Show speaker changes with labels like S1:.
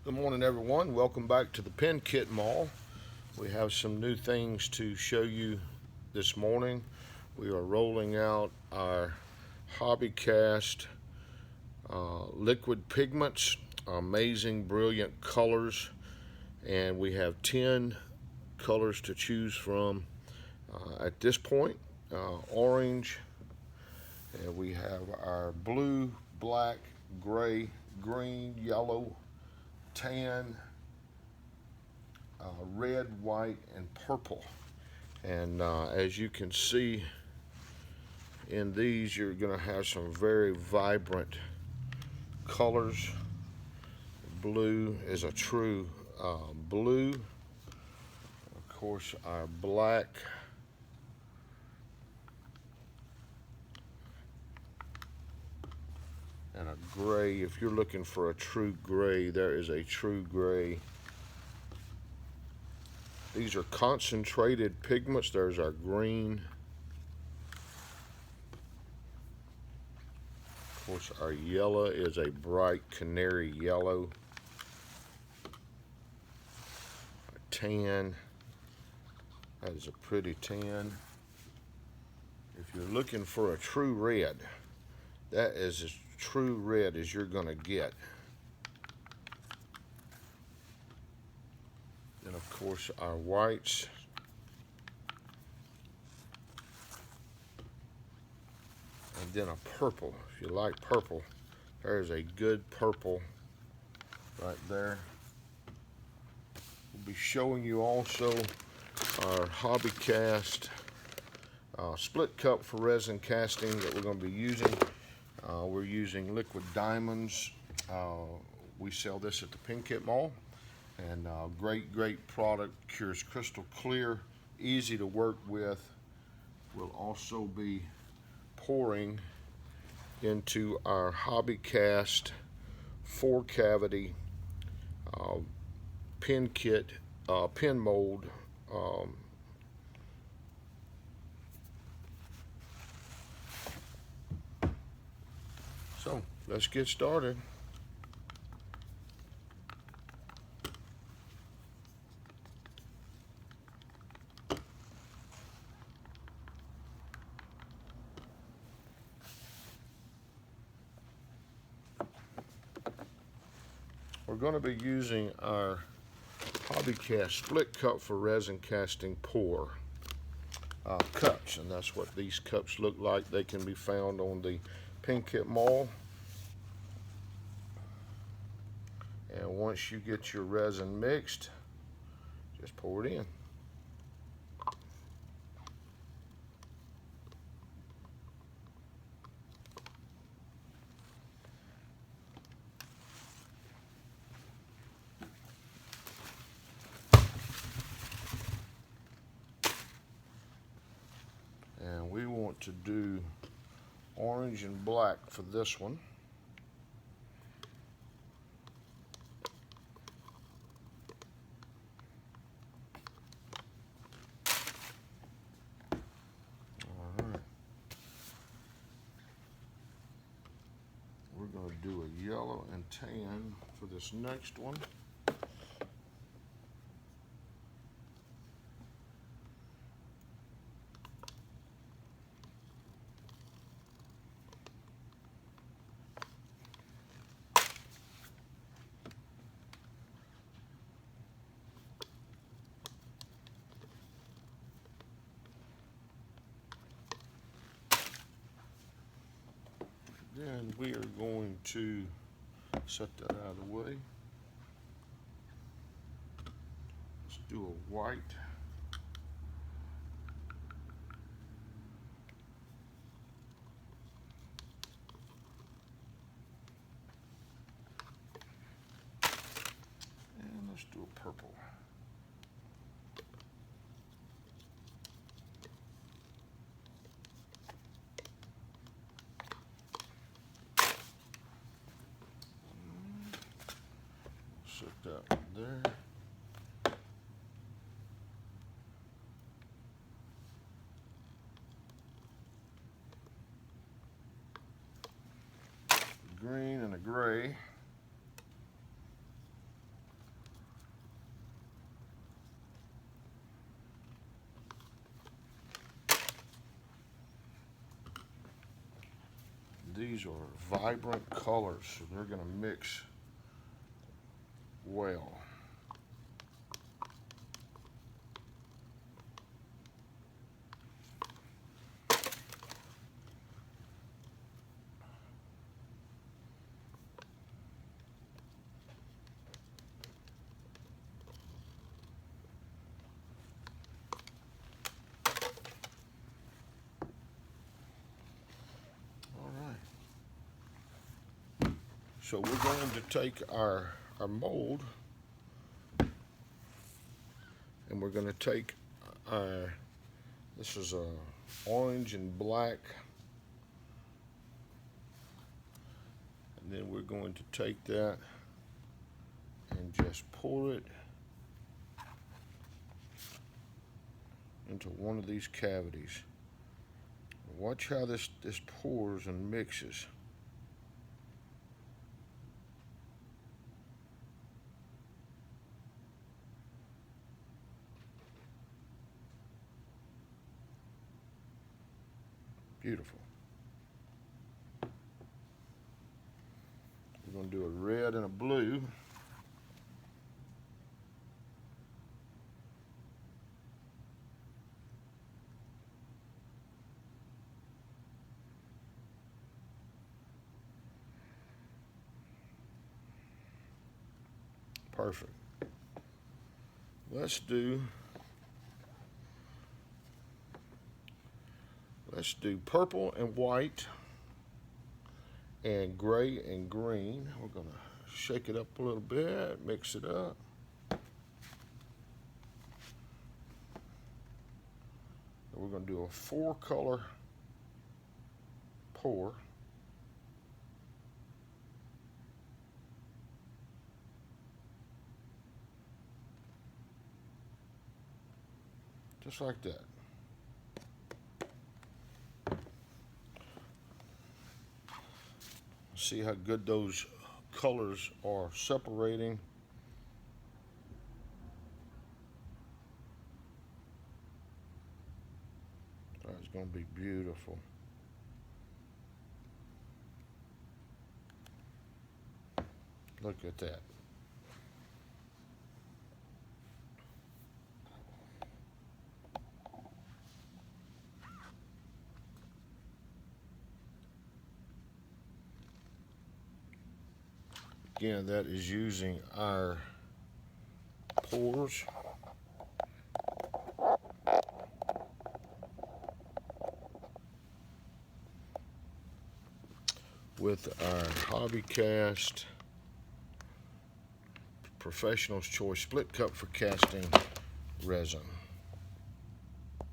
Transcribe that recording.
S1: Good morning, everyone. Welcome back to the Pen Kit Mall. We have some new things to show you this morning. We are rolling out our Hobby-Cast Liquid Pigments, amazing, brilliant colors, and we have 10 colors to choose from at this point. Orange, and we have our blue, black, gray, green, yellow, tan, red, white, and purple. And as you can see in these, you're going to have some very vibrant colors. Blue is a true blue. Of course, our black, and a gray. If you're looking for a true gray, there is a true gray. These are concentrated pigments. There's our green. Of course, our yellow is a bright canary yellow. Our tan, that is a pretty tan. If you're looking for a true red, that is as true red as you're gonna get. And of course, our whites. And then a purple. If you like purple, there's a good purple right there. We'll be showing you also our Hobby-Cast split cup for resin casting that we're going to be using. We're using Liquid Diamonds. We sell this at the Pen Kit Mall. And great product, cures crystal clear, easy to work with. We'll also be pouring into our Hobby-Cast 4-cavity pen kit, pen mold. So let's get started. We're going to be using our Hobby-Cast split cup for resin casting pour cups, and that's what these cups look like. They can be found on the Pen Kit Mall. And once you get your resin mixed, just pour it in. And we want to do orange and black for this one. Alright. We're going to do a yellow and tan for this next one. Then we are going to set that out of the way. Let's do a white. And let's do a purple. Set that there. Green and a gray. these are vibrant colors, so they're going to mix well. So we're going to take our mold, and we're going to take our, this is a orange and black, and then we're going to take that and just pour it into one of these cavities. Watch how this pours and mixes. Beautiful. We're going to do a red and a blue. Perfect. Let's do purple and white and gray and green. We're going to shake it up a little bit, mix it up. And we're going to do a 4-color pour. Just like that. See how good those colors are separating. That's going to be beautiful. Look at that. Again, that is using our pours. With our Hobby-Cast Professional's Choice Split Cup for Casting resin.